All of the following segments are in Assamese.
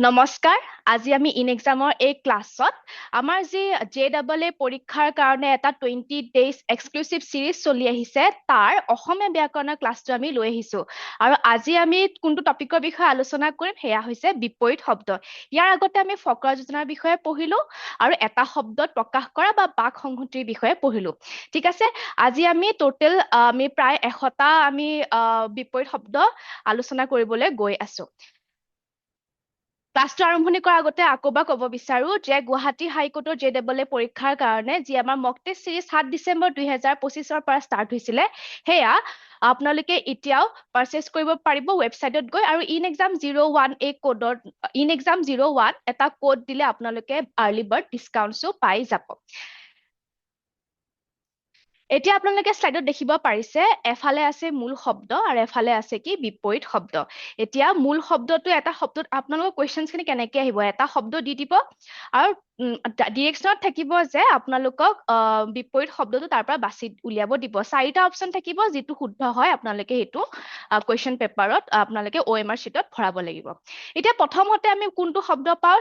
নমস্কাৰ আজি আমি ইন এক্সামৰ এই ক্লাছত আমাৰ যি JEE পৰীক্ষাৰ কাৰণে এটা 20 ডেজ এক্সক্লুসিভ সিৰিজ চলি আহিছে তাৰ অসমীয়া ব্যাকৰণৰ ক্লাছটো আমি লৈ আহিছো আৰু আজি আমি কোনটো টপিকৰ বিষয়ে আলোচনা কৰিম সেয়া হৈছে বিপৰীত শব্দ ইয়াৰ আগতে আমি ফকৰা যোজনাৰ বিষয়ে পঢ়িলো আৰু এটা শব্দত প্ৰকাশ কৰা বা বাক সংহতিৰ বিষয়ে পঢ়িলো ঠিক আছে আজি আমি টোটেল আমি প্ৰায় 100টা আমি বিপৰীত শব্দ আলোচনা কৰিবলৈ গৈ আছো ক্লাছটো আৰম্ভণি কৰাৰ আগতে আকৌবাৰ ক'ব বিচাৰো যে গুৱাহাটী হাইকোৰ্টৰ JEE পৰীক্ষাৰ কাৰণে যি আমাৰ মক টেষ্ট সিৰিজ 7 ডিচেম্বৰ 2025ৰ পৰা ষ্টাৰ্ট হৈছিলে সেয়া আপোনালোকে এতিয়াও পাৰচেজ কৰিব পাৰিব ৱেবছাইটত গৈ আৰু ইন এক্সাম 01 এই কোডৰ ইন এক্সাম 01 এটা কোড দিলে আপোনালোকে আৰ্লি বাৰ্ড ডিসকাউন্টছো পাই যাব এতিয়া আপোনালোকে স্লাইডত দেখিব পাৰিছে এফালে আছে মূল শব্দ আৰু এফালে আছে কি বিপৰীত শব্দ এতিয়া মূল শব্দটো এটা শব্দত আপোনালোকৰ কোৱেশ্চনছখিনি কেনেকৈ আহিব এটা শব্দ দি দিব আৰু ডিৰেকশ্যনত থাকিব যে আপোনালোকক বিপৰীত শব্দটো তাৰ পৰা বাছি উলিয়াব দিব চাৰিটা অপচন থাকিব যিটো শুদ্ধ হয় আপোনালোকে সেইটো কুৱেশ্চন পেপাৰত আপোনালোকে OMR শিটত ভৰাব লাগিব এতিয়া প্ৰথমতে আমি কোনটো শব্দ পাওঁ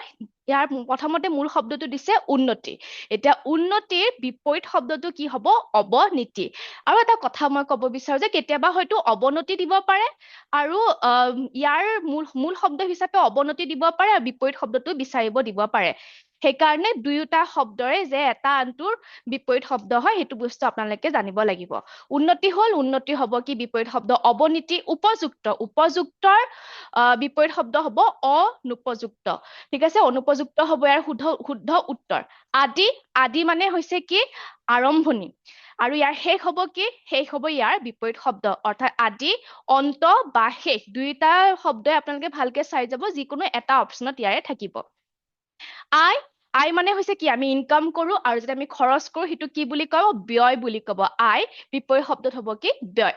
ইয়াৰ প্ৰথমতে মূল শব্দটো দিছে উন্নতি এতিয়া উন্নতিৰ বিপৰীত শব্দটো কি হ'ব অৱনীতি আৰু এটা কথা মই ক'ব বিচাৰো যে কেতিয়াবা হয়তো অৱনতি দিব পাৰে আৰু ইয়াৰ মূল শব্দ হিচাপে অৱনতি দিব পাৰে আৰু বিপৰীত শব্দটো বিচাৰিব দিব পাৰে সেইকাৰণে দুয়োটা শব্দৰে যে এটা আনটোৰ বিপৰীত শব্দ হয় সেইটো বস্তু আপোনালোকে জানিব লাগিব উন্নতি হ'ল উন্নতি হ'ব কি বিপৰীত শব্দ অৱনীতি উপযুক্তৰ বিপৰীত শব্দ হ'ব অনুপযুক্ত ঠিক আছে অনুপযুক্ত হ'ব ইয়াৰ শুদ্ধ উত্তৰ আদি মানে হৈছে কি আৰম্ভণি আৰু ইয়াৰ শেষ হ'ব কি শেষ হ'ব ইয়াৰ বিপৰীত শব্দ অৰ্থাৎ আদি অন্ত বা শেষ দুইটা শব্দই আপোনালোকে ভালকে চাই যাব যিকোনো এটা অপচনত ইয়াৰে থাকিব আয় মানে হৈছে কি আমি ইনকাম কৰো আৰু যদি আমি খৰচ কৰো সেইটো কি বুলি কব ব্যয় বুলি কব আয় বিপৰীত শব্দত হ'ব কি ব্যয়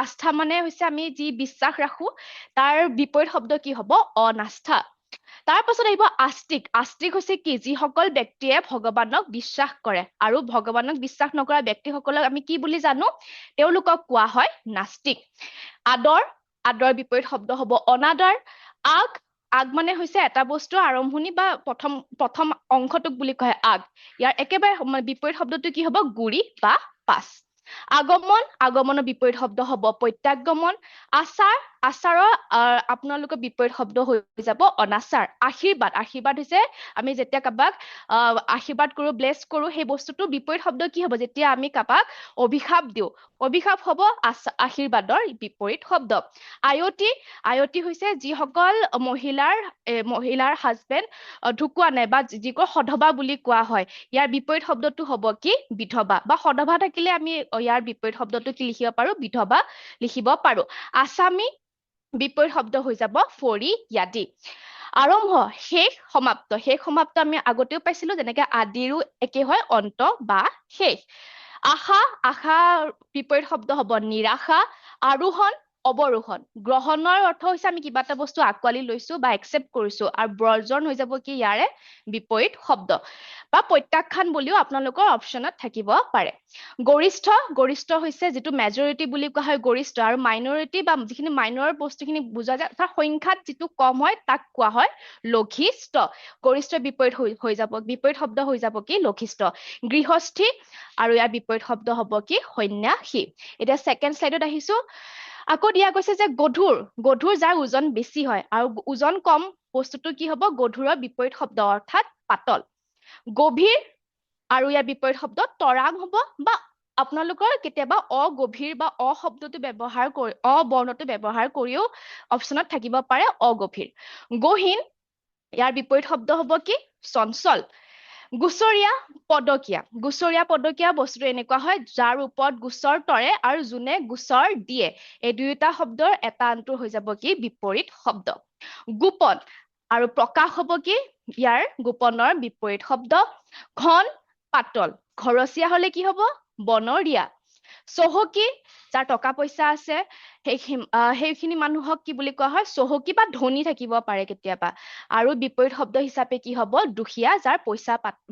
আস্থা মানে হৈছে আমি যি বিশ্বাস ৰাখো তাৰ বিপৰীত শব্দ কি হ'ব অনাস্থা তাৰ পাছত আহিব আস্তিক হৈছে কি যিসকল ব্যক্তিয়ে ভগৱানক বিশ্বাস কৰে আৰু ভগৱানক বিশ্বাস নকৰা ব্যক্তিসকলক আমি কি বুলি জানো তেওঁলোকক কোৱা হয় নাস্তিক আদৰ বিপৰীত শব্দ হ'ব অনাদৰ আগ মানে হৈছে এটা বস্তু আৰম্ভণি বা প্ৰথম অংশটোক বুলি কয় আগ ইয়াৰ একেবাৰে বিপৰীত শব্দটো কি হ'ব গুৰি বা পাছ আগমনৰ বিপৰীত শব্দ হ'ব প্ৰত্যাগমন আচাৰৰ আপোনালোকৰ বিপৰীত শব্দ হৈ যাব অনাচাৰ আশীৰ্বাদ হৈছে আমি যেতিয়া কাবাক আশীৰ্বাদ কৰো ব্লেছ কৰো সেই বস্তুটো বিপৰীত শব্দ কি হ'ব যেতিয়া আমি কাবাক অভিশাপ দিওঁ অভিশাপ হ'ব আশীৰ্বাদৰ বিপৰীত শব্দ আয়তি হৈছে যিসকল মহিলাৰ হাজবেণ্ড ঢুকুৱা নাই বা যিকো সধবা বুলি কোৱা হয় ইয়াৰ বিপৰীত শব্দটো হ'ব কি বিধৱা বা সধবা থাকিলে আমি ইয়াৰ বিপৰীত শব্দটো কি লিখিব পাৰো বিধৱা লিখিব পাৰো আসামী বিপৰীত শব্দ হৈ যাব ফৰিয়াদী আৰম্ভ শেষ সমাপ্ত আমি আগতেও পাইছিলো যেনেকে আদিৰো একে হয় অন্ত বা শেষ আশা বিপৰীত শব্দ হ'ব নিৰাশা আৰোহণ অৱৰোহণ গ্ৰহণৰ অৰ্থ হৈছে আমি কিবা এটা বস্তু আকোৱালি লৈছো বা একচেপ্ট কৰিছো আৰু বৰ্জন হৈ যাব কি ইয়াৰে বিপৰীত শব্দ বা প্ৰত্যাখ্যান বুলিও আপোনালোকৰ অপচনত থাকিব পাৰে গৰিষ্ঠ হৈছে যিটো মেজৰিটি বুলি কোৱা হয় গৰিষ্ঠ আৰু মাইনৰিটি বা যিখিনি মাইনৰ বস্তুখিনি বুজা যায় তাৰ সংখ্যাত যিটো কম হয় তাক কোৱা হয় লঘিষ্ঠ গৰিষ্ঠ বিপৰীত শব্দ হৈ যাব কি লঘিষ্ঠ গৃহস্থী আৰু ইয়াৰ বিপৰীত শব্দ হ'ব কি সন্ন্যাসী এতিয়া ছেকেণ্ড শ্লাইডত আহিছো আকৌ দিয়া গৈছে যে গধুৰ যাৰ ওজন বেছি হয় আৰু ওজন কম বস্তুটো কি হ'ব গধুৰৰ বিপৰীত শব্দ অৰ্থাৎ পাতল গভীৰ আৰু ইয়াৰ বিপৰীত শব্দ তৰাং হ'ব বা আপোনালোকৰ কেতিয়াবা অগভীৰ বা অশব্দটো অবৰ্ণটো ব্যৱহাৰ কৰিও অপচনত থাকিব পাৰে অগভীৰ গহীন ইয়াৰ বিপৰীত শব্দ হ'ব কি চঞ্চল গুচৰীয়া পদকীয়া বস্তুটো এনেকুৱা হয় যাৰ ওপৰত গোচৰ তৰে আৰু যোনে গোচৰ দিয়ে এই দুয়োটা শব্দৰ এটা আনটো হৈ যাব কি বিপৰীত শব্দ গোপন আৰু প্ৰকাশ হ'ব কি ইয়াৰ গোপনৰ বিপৰীত শব্দ ঘন পাতল ঘৰচীয়া হলে কি হ'ব বনৰীয়া চহকী যাৰ টকা পইচা আছে সেইখিনি মানুহক কি বুলি কোৱা হয় চহকী বা ধনী থাকিব পাৰে কেতিয়াবা আৰু বিপৰীত শব্দ হিচাপে কি হ'ব দুখীয়া যাৰ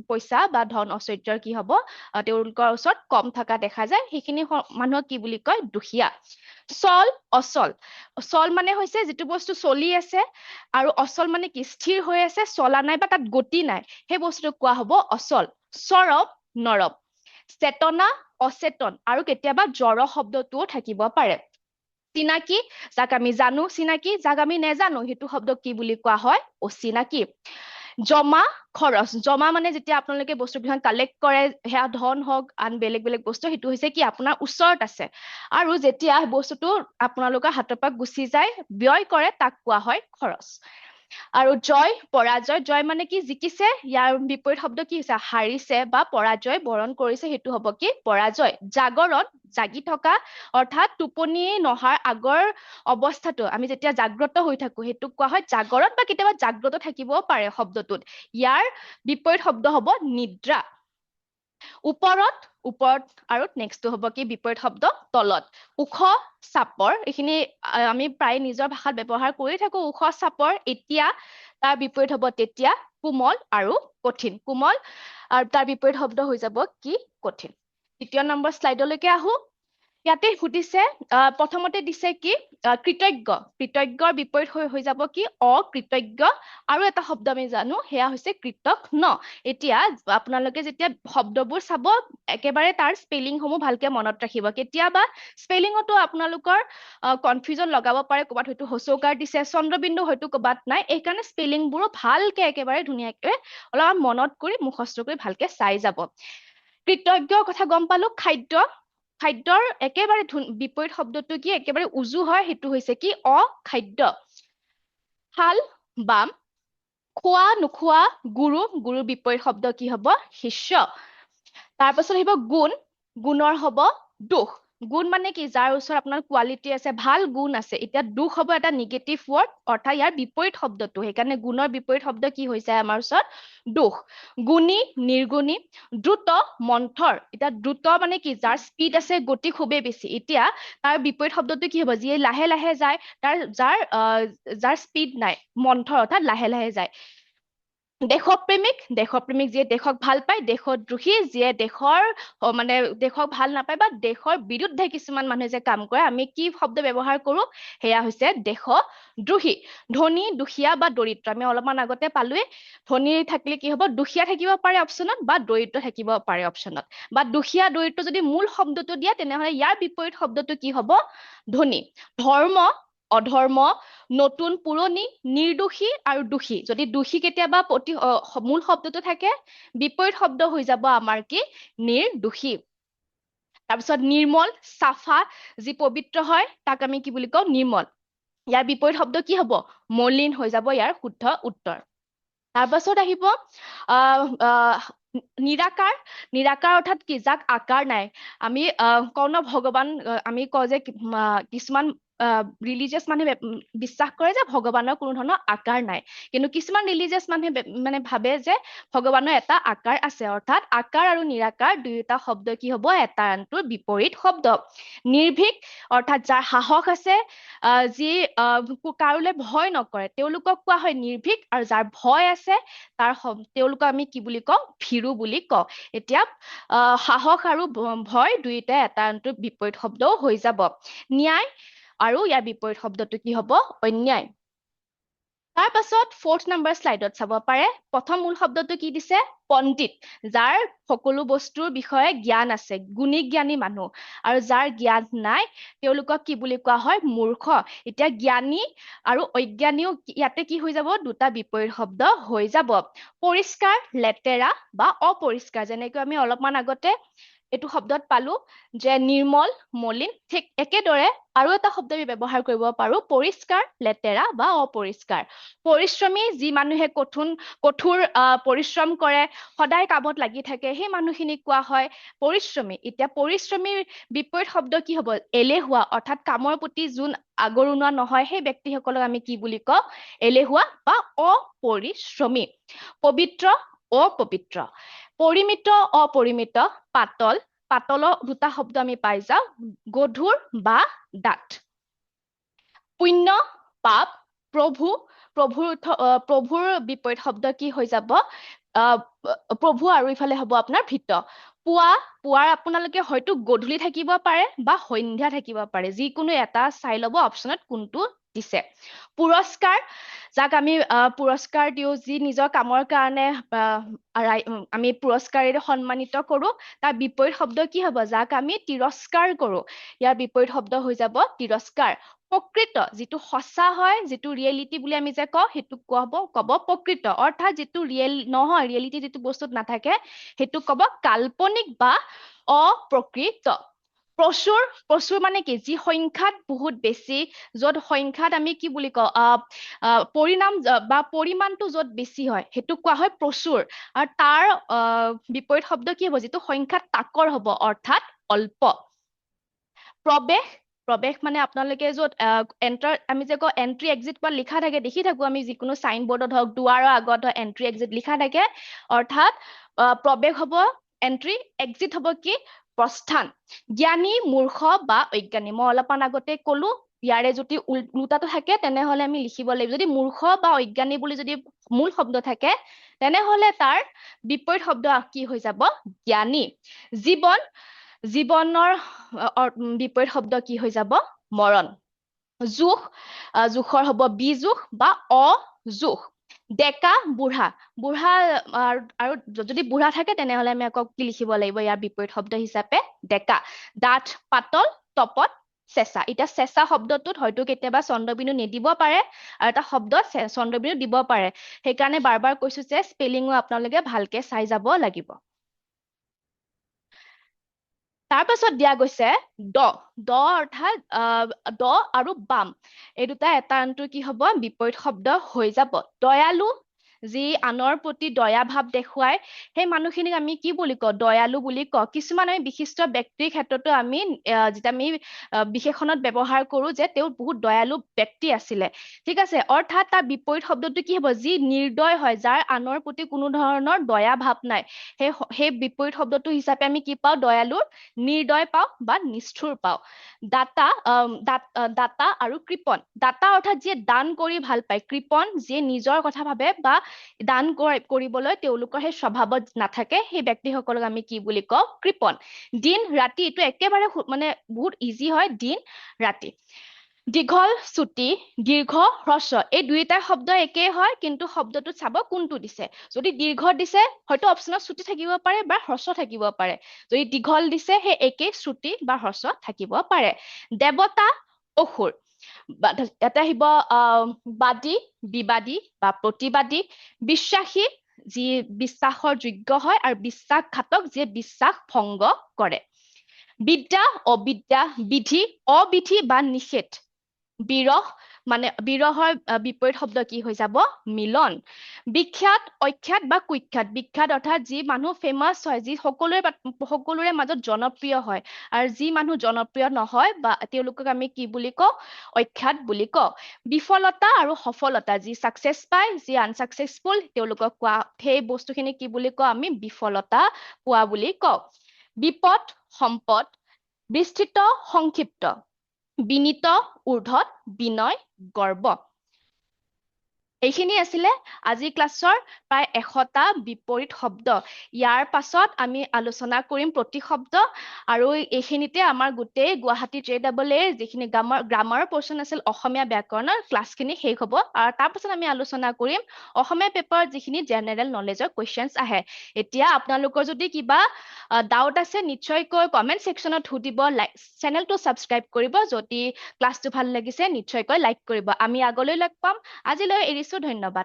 পইচা বা ধন ঐশ্বৰ্যৰ কি হ'ব তেওঁলোকৰ ওচৰত কম থকা দেখা যায় সেইখিনি মানুহক কি বুলি কয় দুখীয়া চল অচল চল মানে হৈছে যিটো বস্তু চলি আছে আৰু অচল মানে কি স্থিৰ হৈ আছে চলা নাই বা তাত গতি নাই সেই বস্তুটো কোৱা হ'ব অচল সৰব নৰব চেতনা অচেতন আৰু কেতিয়াবা জড় শব্দটোও থাকিব পাৰে চিনাকি যাক আমি জানো চিনাকি যাক আমি নেজানো সেইটো শব্দ কি বুলি কোৱা হয় অচিনাকি জমা খৰচ জমা মানে যেতিয়া আপোনালোকে বস্তু বিধান কালেক্ট কৰে সেয়া ধন হওক আন বেলেগ বেলেগ বস্তু সেইটো হৈছে কি আপোনাৰ ওচৰত আছে আৰু যেতিয়া বস্তুটো আপোনালোকৰ হাতৰ পৰা গুচি যায় ব্যয় কৰে তাক কোৱা হয় খৰচ আৰু জয় পৰাজয় জয় মানে কি জিকিছে ইয়াৰ বিপৰীত শব্দ কি হৈছে হাৰিছে বা পৰাজয় বৰণ কৰিছে সেইটো হ'ব কি পৰাজয় জাগৰণ জাগি থকা অৰ্থাৎ টোপনি নহাৰ আগৰ অৱস্থাটো আমি যেতিয়া জাগ্ৰত হৈ থাকো সেইটোক কোৱা হয় জাগৰণ বা কেতিয়াবা জাগ্ৰত থাকিবও পাৰে শব্দটোত ইয়াৰ বিপৰীত শব্দ হ'ব নিদ্ৰা ওপৰত ওপৰত আৰু নেক্সটটো হ'ব কি বিপৰীত শব্দ তলত ওখ চাপৰ এইখিনি আমি প্ৰায় নিজৰ ভাষাত ব্যৱহাৰ কৰি থাকো ওখ চাপৰ এতিয়া তাৰ বিপৰীত হ'ব তেতিয়া কোমল আৰু কঠিন কোমল আৰু তাৰ বিপৰীত শব্দ হৈ যাব কি কঠিন দ্বিতীয় নম্বৰ শ্লাইডলৈকে আহো ইয়াতে সুধিছে প্ৰথমতে দিছে কি কৃতজ্ঞ কৃতজ্ঞৰ বিপৰীত হৈ যাব কি অকৃতজ্ঞ আৰু এটা শব্দ আমি জানো সেয়া হৈছে কৃতজ্ঞ এতিয়া আপোনালোকে যেতিয়া শব্দবোৰ চাব একেবাৰে তাৰ স্পেলিংসমূহ ভালকে মনত ৰাখিব কেতিয়াবা স্পেলিঙতো আপোনালোকৰ কনফিউজন লগাব পাৰে ক'ৰবাত হয়তো হচৌকাৰ দিছে চন্দ্ৰবিন্দু হয়তো ক'ৰবাত নাই এইকাৰণে স্পেলিংবোৰো ভালকে একেবাৰে ধুনীয়াকে অলপ মনত কৰি মুখস্থ কৰি ভালকে চাই যাব কৃতজ্ঞৰ কথা গম পালো খাদ্যৰ একেবাৰে বিপৰীত শব্দটো কি একেবাৰে উজু হয় সেইটো হৈছে কি অখাদ্য হাল বাম খোৱা নোখোৱা গুৰুৰ বিপৰীত শব্দ কি হ'ব শিষ্য তাৰপাছত আহিব গুণৰ হ'ব দুখ গুণ মানে কি যাৰ ওচৰত আপোনাৰ কোৱালিটি আছে ভাল গুণ আছে এতিয়া দুখ হ'ব এটা নিগেটিভ ৱৰ্ড অৰ্থাৎ ইয়াৰ বিপৰীত শব্দটো সেইকাৰণে গুণৰ বিপৰীত শব্দ কি হৈছে আমাৰ ওচৰত দুখ গুণী নিৰ্গুণী দ্ৰুত মন্থৰ এতিয়া দ্ৰুত মানে কি যাৰ স্পীড আছে গতি খুবেই বেছি এতিয়া তাৰ বিপৰীত শব্দটো কি হ'ব যিয়ে লাহে লাহে যায় যাৰ স্পীড নাই মন্থৰ অৰ্থাৎ লাহে লাহে যায় দেশপ্ৰেমিক যিয়ে দেশক ভাল পায় দেশদ্ৰোহী যিয়ে দেশক ভাল নাপায় বা দেশৰ বিৰুদ্ধে কিছুমান মানুহে যে কাম কৰে আমি কি শব্দ ব্যৱহাৰ কৰো সেয়া হৈছে দেশদ্ৰোহী ধনী দুখীয়া বা দৰিদ্ৰ আমি অলপমান আগতে পালোৱে ধনী থাকিলে কি হ'ব দুখীয়া থাকিব পাৰে অপচনত বা দৰিদ্ৰ থাকিব পাৰে অপচনত বা দুখীয়া দৰিদ্ৰ যদি মূল শব্দটো দিয়া তেনেহলে ইয়াৰ বিপৰীত শব্দটো কি হ'ব ধনী ধৰ্ম অধৰ্ম নতুন পুৰণি নিৰ্দোষী আৰু দোষী যদি দোষী কেতিয়াবা মূল শব্দটো থাকে বিপৰীত শব্দ হৈ যাব আমাৰ কি নিৰ্দোষী তাৰপিছত নিৰ্মল চাফা যি পবিত্ৰ হয় তাক আমি কি বুলি কওঁ নিৰ্মল ইয়াৰ বিপৰীত শব্দ কি হ'ব মলিন হৈ যাব ইয়াৰ শুদ্ধ উত্তৰ তাৰপাছত আহিব নিৰাকাৰ অৰ্থাৎ কি যাক আকাৰ নাই আমি কওঁ ন ভগৱান আমি কওঁ যে কিছুমান ৰিলিজিয়াছ মানুহে বিশ্বাস কৰে যে ভগৱানৰ কোনো ধৰণৰ আকাৰ নাই কিন্তু কিছুমান ৰিলিজিয়াছ মানুহে মানে ভাবে যে ভগৱানৰ এটা আকাৰ আছে অৰ্থাৎ আকাৰ আৰু নিৰাকাৰ দুয়োটা শব্দ কি হ'ব এটা আনটোৰ বিপৰীত শব্দ নিৰ্ভীক অৰ্থাৎ যাৰ সাহস আছে যি কাৰোলৈ ভয় নকৰে তেওঁলোকক কোৱা হয় নিৰ্ভীক আৰু যাৰ ভয় আছে তেওঁলোকক আমি কি বুলি কওঁ ভীৰু বুলি কওঁ এতিয়া সাহস আৰু ভয় দুয়োটাই এটা আনটোৰ বিপৰীত শব্দও হৈ যাব ন্যায় আৰু ইয়াৰ বিপৰীত শব্দটো কি হ'ব অন্যায় তাৰ পাছত 4th নম্বৰ স্লাইডত চাব পাৰে প্ৰথম মূল শব্দটো কি দিছে পণ্ডিত যাৰ সকলো বস্তুৰ বিষয়ে জ্ঞান আছে গুণী জ্ঞানী মানুহ আৰু যাৰ জ্ঞান নাই তেওঁলোকক কি বুলি কোৱা হয় মূৰ্খ এতিয়া জ্ঞানী আৰু অজ্ঞানীও ইয়াতে কি হৈ যাব দুটা বিপৰীত শব্দ হৈ যাব পৰিষ্কাৰ লেতেৰা বা অপৰিষ্কাৰ যেনেকৈ আমি অলপমান আগতে এইটো শব্দত পালো যে নিৰ্মল মলিন ঠিক একেদৰে আৰু এটা শব্দ আমি ব্যৱহাৰ কৰিব পাৰো পৰিষ্কাৰ লেতেৰা বা অপৰিষ্কাৰ পৰিশ্ৰমী যি মানুহে কঠোৰ পৰিশ্ৰম কৰে সদায় কামত লাগি থাকে সেই মানুহখিনিক কোৱা হয় পৰিশ্ৰমী এতিয়া পৰিশ্ৰমীৰ বিপৰীত শব্দ কি হ'ব এলেহুৱা অৰ্থাৎ কামৰ প্ৰতি যোন আগৰুণা নহয় সেই ব্যক্তিসকলক আমি কি বুলি কওঁ এলেহুৱা বা অপৰিশ্ৰমী পবিত্ৰ অপবিত্ৰ পৰিমিত অপৰিমিত পাতলৰ দুটা শব্দ আমি পাই যাওঁ গধুৰ বা ডাঠ পুণ্য পাপ প্ৰভুৰ বিপৰীত শব্দ কি হৈ যাব প্ৰভু আৰু ইফালে হ'ব আপোনাৰ ভৃত পুৱা পুৱাৰ আপোনালোকে হয়তো গধূলি থাকিব পাৰে বা সন্ধ্যা থাকিব পাৰে যিকোনো এটা চাই ল'ব অপচনত কোনটো দিছে পুৰস্কাৰ যাক আমি পুৰস্কাৰ দিওঁ যি নিজৰ কামৰ কাৰণে আমি পুৰস্কাৰেৰে সন্মানিত কৰো তাৰ বিপৰীত শব্দ কি হ'ব যাক আমি তিৰস্কাৰ কৰো ইয়াৰ বিপৰীত শব্দ হৈ যাব তিৰস্কাৰ প্ৰকৃত যিটো সঁচা হয় যিটো ৰিয়েলিটি বুলি আমি যে কওঁ সেইটো ক'ব প্ৰকৃত অৰ্থাৎ যিটো ৰিয়েল নহয় ৰিয়েলিটি যিটো বস্তুত নাথাকে সেইটো ক'ব কাল্পনিক বা অপ্ৰকৃত প্ৰচুৰ মানে কি যি সংখ্যাত বহুত বেছি য'ত সংখ্যাত আমি কি বুলি কওঁ পৰিণাম বা পৰিমাণটো য'ত বেছি হয় সেইটোক কোৱা হয় প্ৰচুৰ আৰু তাৰ বিপৰীত শব্দ কি হ'ব যিটো সংখ্যাত তাকৰ হ'ব অৰ্থাৎ অল্প প্ৰৱেশ মানে আপোনালোকে য'ত আমি যে কওঁ এন্ট্ৰি এক্সিট বা লিখা থাকে দেখি থাকো আমি যিকোনো চাইন বৰ্ডত হওক দুৱাৰৰ আগত হওক এন্ট্ৰি এক্সিট লিখা থাকে অৰ্থাৎ প্ৰৱেশ হ'ব এন্ট্ৰি এক্সিট হ'ব কি প্ৰস্থান জ্ঞানী মূৰ্খ বা অজ্ঞানী মই অলপমান আগতে ক'লো ইয়াৰে যদি উল্টাটো থাকে তেনেহলে আমি লিখিব লাগিব যদি মূৰ্খ বা অজ্ঞানী বুলি যদি মূল শব্দ থাকে তেনেহলে তাৰ বিপৰীত শব্দ কি হৈ যাব জ্ঞানী জীৱনৰ বিপৰীত শব্দ কি হৈ যাব মৰণ জোখৰ হ'ব বিজোখ বা অজোখ ডেকা বুঢ়া আৰু যদি বুঢ়া থাকে তেনেহলে আমি আকৌ কি লিখিব লাগিব ইয়াৰ বিপৰীত শব্দ হিচাপে ডেকা ডাঠ পাতল তপত চেঁচা এতিয়া চেঁচা শব্দটোত হয়তো কেতিয়াবা চন্দ্ৰবিন্দু নিদিব পাৰে আৰু এটা শব্দ চন্দ্ৰবিন্দু দিব পাৰে সেইকাৰণে বাৰ কৈছো যে স্পেলিঙো আপোনালোকে ভালকে চাই যাব লাগিব তাৰ পাছত দিয়া গৈছে দ অৰ্থাৎ দ আৰু বাম এই দুটা এটা আনটো কি হ'ব বিপৰীত শব্দ হৈ যাব দয়ালু যি আনৰ প্ৰতি দয়া ভাৱ দেখুৱাই সেই মানুহখিনিক আমি কি বুলি কওঁ দয়ালু বুলি কওঁ কিছুমান আমি বিশিষ্ট ব্যক্তিৰ ক্ষেত্ৰতো আমি যেতিয়া আমি বিশেষণত ব্যৱহাৰ কৰো যে তেওঁ বহুত দয়ালু ব্যক্তি আছিলে ঠিক আছে অৰ্থাৎ তাৰ বিপৰীত শব্দটো কি হ'ব যি নিৰ্দয় হয় যাৰ আনৰ প্ৰতি কোনো ধৰণৰ দয়া ভাৱ নাই সেই বিপৰীত শব্দটো হিচাপে আমি কি পাওঁ দয়ালুৰ নিৰ্দয় পাওঁ বা নিষ্ঠুৰ পাওঁ দাতা আৰু কৃপণ দাতা অৰ্থাৎ যিয়ে দান কৰি ভাল পায় কৃপণ যিয়ে নিজৰ কথা ভাবে বা দান কৰিবলৈ তেওঁলোকৰ সেই স্বভাৱত নাথাকে সেই ব্যক্তিসকলক আমি কি বুলি কওঁ কৃপণ দিন ৰাতি এইটো একেবাৰে মানে বহুত ইজি হয় দিন ৰাতি দীঘল চুটি দীৰ্ঘ হ্ৰস্ব এই দুইটা শব্দ একেই হয় কিন্তু শব্দটোত চাব কোনটো দিছে যদি দীৰ্ঘ দিছে হয়তো অপচনত চুটি থাকিব পাৰে বা হ্ৰস্ব থাকিব পাৰে যদি দীঘল দিছে সেই একেই চুটি বা হ্ৰস্ব থাকিব পাৰে দেৱতা অসুৰ ইয়াতে আহিব বাদী বিবাদী বা প্ৰতিবাদী বিশ্বাসী যি বিশ্বাসৰ যোগ্য হয় আৰু বিশ্বাসঘাতক যিয়ে বিশ্বাস ভংগ কৰে বিদ্যা অবিদ্যা বিধি অবিধি বা নিষেধ বিৰহৰ বিপৰীত শব্দ কি হৈ যাব মিলন বিখ্যাত অখ্যাত বা কুখ্যাত বিখ্যাত অৰ্থাৎ যি মানুহ ফেমাছ হয় যি সকলোৰে মাজত জনপ্ৰিয় হয় আৰু যি মানুহ জনপ্ৰিয় নহয় বা তেওঁলোকক আমি কি বুলি কওঁ অখ্যাত বুলি কওঁ বিফলতা আৰু সফলতা যি ছাকচেছ পায় যি আনছাকচেছফুল তেওঁলোকক কোৱা সেই বস্তুখিনি কি বুলি কওঁ আমি বিফলতা পোৱা বুলি কওঁ বিপদ সম্পদ বিস্তৃত সংক্ষিপ্ত বিনীত ঊৰ্ধ্বত বিনয় গৰ্ব এইখিনি আছিলে আজি ক্লাছৰ প্ৰায় 100টা বিপৰীত শব্দ ইয়াৰ পাছত আমি আলোচনা কৰিম প্ৰতি শব্দ আৰু এইখিনিতে আমাৰ গোটেই গুৱাহাটী JEE যিখিনি গ্ৰামাৰ পোৰ্চন আছিল অসমীয়া ব্যাকৰণৰ ক্লাছখিনি শেষ হ'ব আৰু তাৰ পাছত আমি আলোচনা কৰিম অসমীয়া পেপাৰত যিখিনি জেনেৰেল নলেজৰ কোৱেশ্চনছ আহে এতিয়া আপোনালোকৰ যদি কিবা ডাউট আছে নিশ্চয়কৈ কমেন্ট সেকশনত সুধিব চেনেলটো সাবস্ক্ৰাইব কৰিব যদি ক্লাছটো ভাল লাগিছে নিশ্চয়কৈ লাইক কৰিব আমি আগলৈ লগ পাম আজিলৈ এৰিছো ধন্যবাদ